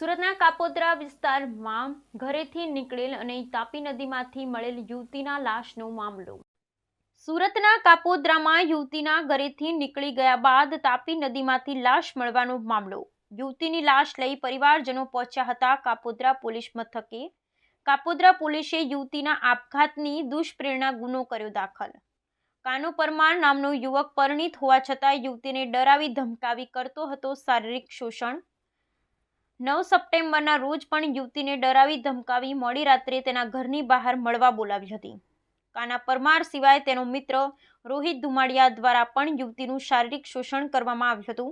સુરતના કાપોદ્રા વિસ્તારમાં ઘરેથી નીકળેલ અને તાપી નદીમાંથી મળેલ યુવતીના લાશનો મામલો. સુરતના કાપોદ્રામાં યુવતીના ઘરેથી નીકળી ગયા બાદ તાપી નદીમાંથી લાશ મળવાનો મામલો. યુવતીની લાશ લઈ પરિવારજનો પહોંચ્યા હતા કાપોદ્રા પોલીસ મથકે. કાપોદ્રા પોલીસે યુવતીના આપઘાતની દુષ્પ્રેરણા ગુનો કર્યો દાખલ. કાનો પરમાર નામનો યુવક પરિણીત હોવા છતાં યુવતીને ડરાવી ધમકાવી કરતો હતો શારીરિક શોષણ. 9 સપ્ટેમ્બરના રોજ પણ યુવતીને ડરાવી ધમકાવી મોડી રાત્રે તેના ઘરની બહાર મળવા બોલાવી હતી. કાના પરમાર સિવાય તેનો મિત્ર રોહિત ધુમાડિયા દ્વારા પણ યુવતીનું શારીરિક શોષણ કરવામાં આવ્યું હતું.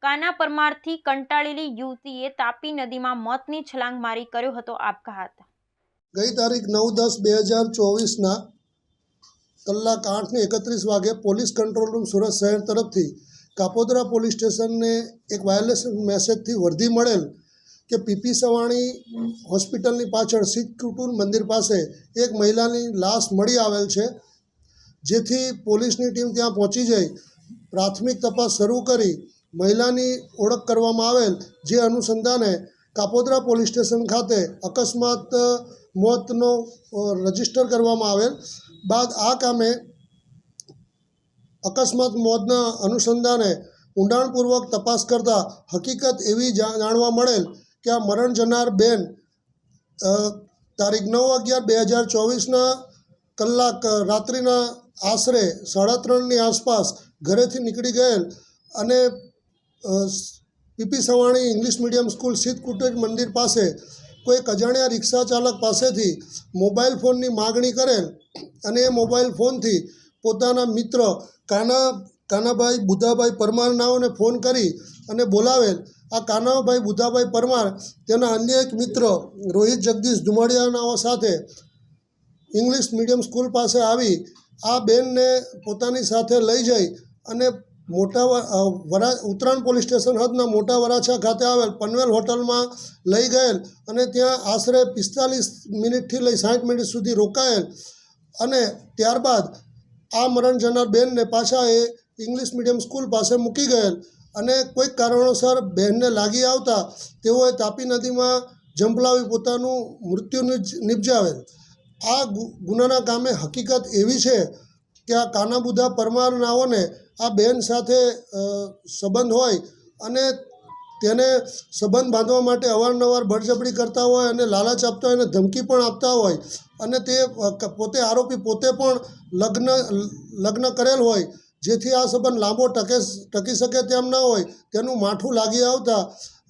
કાના પરમારથી કંટાળેલી યુવતીએ તાપી નદીમાં મોતની છલાંગ મારી કર્યો હતો આપઘાત. ગઈ તારીખ 9/10/2024ના કલાક 8:31 વાગે પોલીસ કંટ્રોલ રૂમ સુરત શહેર તરફથી કાપોદ્રા પોલીસ સ્ટેશનને એક વાયરલેસ મેસેજથી વર્ધી મળેલ કે પીપી સવાણી હોસ્પિટલની પાછળ શીત કુટુંબ મંદિર પાસે એક મહિલાની લાશ મળી આવેલ છે. જેથી પોલીસની ટીમ ત્યાં પહોંચી જઈ પ્રાથમિક તપાસ શરૂ કરી મહિલાની ઓળખ કરવામાં આવેલ, જે અનુસંધાને કાપોદ્રા પોલીસ સ્ટેશન ખાતે અકસ્માત મોતનો રજીસ્ટર કરવામાં આવેલ. બાદ આ કામે અકસ્માત મોતના અનુસંધાને ઊંડાણપૂર્વક તપાસ કરતા હકીકત એવી જાણવા મળેલ કે આ મરણ જનાર બેન તારીખ 9/11/2024ના કલાક રાત્રિના આશરે 3:30ની આસપાસ ઘરેથી નીકળી ગયેલ અને PP Savani English medium school શીત કુટેજ મંદિર પાસે કોઈ અજાણ્યા રિક્ષા ચાલક પાસેથી મોબાઈલ ફોનની માગણી કરેલ અને એ મોબાઈલ ફોનથી પોતાના મિત્ર કાનાભાઈ બુધાભાઈ પરમાર નાઓને ફોન કરી અને બોલાવેલ. આ કાનાભાઈ બુધાભાઈ પરમાર તેના અન્ય એક મિત્ર રોહિત જગદીશ ધુમાડિયા નાઓ સાથે ઇંગ્લિશ મીડિયમ સ્કૂલ પાસે આવી આ બેનને પોતાની સાથે લઈ જઈ અને ઉત્તરાયણ પોલીસ સ્ટેશન હદના મોટા વરાછા ખાતે આવેલ પનવેલ હોટલમાં લઈ ગયેલ અને ત્યાં આશરે 45 મિનિટથી લઈ 60 મિનિટ સુધી રોકાયેલ અને ત્યારબાદ આ મરણ જનાર બેનને પાછા એ ઇંગ્લિશ મીડિયમ સ્કૂલ પાસે મૂકી ગયેલ અને કોઈક કારણોસર બહેનને લાગી આવતા તેઓએ તાપી નદીમાં ઝંપલાવી પોતાનું મૃત્યુ નિપજાવેલ. આ ગુનાના કામે હકીકત એવી છે કે આ કાનાબુધા પરમાર નાઓને આ બેન સાથે સંબંધ હોય અને તેને સંબંધ બાંધવા માટે અવારનવાર બળજબરી કરતા હોય અને લાલચ આપતા હોય અને ધમકી પણ આપતા હોય અને તે આરોપી પોતે પણ લગ્ન કરેલ હોય, જેથી આ સંબંધ લાંબો ટકી શકે તેમ ના હોય તેનું માઠું લાગી આવતા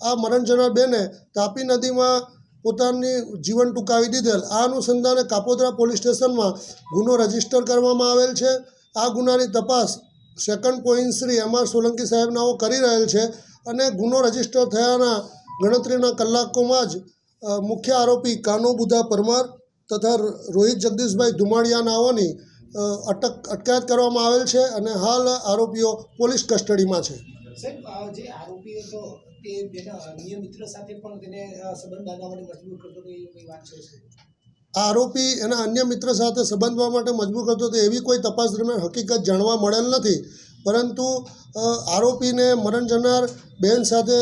આ મરણ જનાર બેને તાપી નદીમાં પોતાની જીવન ટૂંકાવી દીધેલ. આ અનુસંધાને કાપોદ્રા પોલીસ સ્ટેશનમાં ગુનો રજીસ્ટર કરવામાં આવેલ છે. આ ગુનાની તપાસ second point Shri M.R. Solanki સાહેબનાઓ કરી રહેલ છે અને ગુનો રજીસ્ટર થયાના ગણતરીના કલાકોમાં જ મુખ્ય આરોપી કાનો બુધા પરમાર તથા રોહિત જગદીશભાઈ ધુમાડિયા નાઓની અટકાયત કરવામાં આવેલ છે અને હાલ આરોપીઓ પોલીસ કસ્ટડીમાં છે. સાહેબ, જે આરોપી હતો તે અન્ય મિત્ર સાથે પણ તેને સંબંધ બાંધવા માટે મજબૂર કરતો હતો, એ કોઈ વાત છે? આ આરોપી એના અન્ય મિત્ર સાથે સંબંધવા માટે મજબૂર કરતો હતો એવી કોઈ તપાસ દરમિયાન હકીકત જાણવા મળેલ નથી, પરંતુ આરોપીને મરણ જનાર બેન સાથે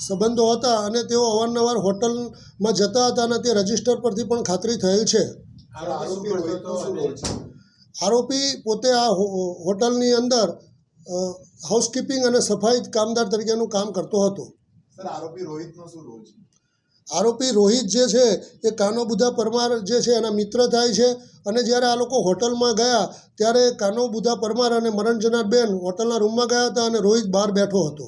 સંબંધો હતા અને તેઓ અવારનવાર હોટલમાં જતા હતા અને તે રજીસ્ટર પરથી પણ ખાતરી થયેલ છે. આરોપી પોતે આ હોટલની અંદર હાઉસકીપિંગ અને સફાઈ કામદાર તરીકેનું કામ કરતો હતો. આરોપી રોહિત જે છે એ કાનો બુધા પરમાર જે છે એના મિત્ર થાય છે અને જ્યારે આ લોકો હોટલમાં ગયા ત્યારે કાનો બુધા પરમાર અને મરણ જનાર બેન હોટલના રૂમમાં ગયા હતા અને રોહિત બહાર બેઠો હતો.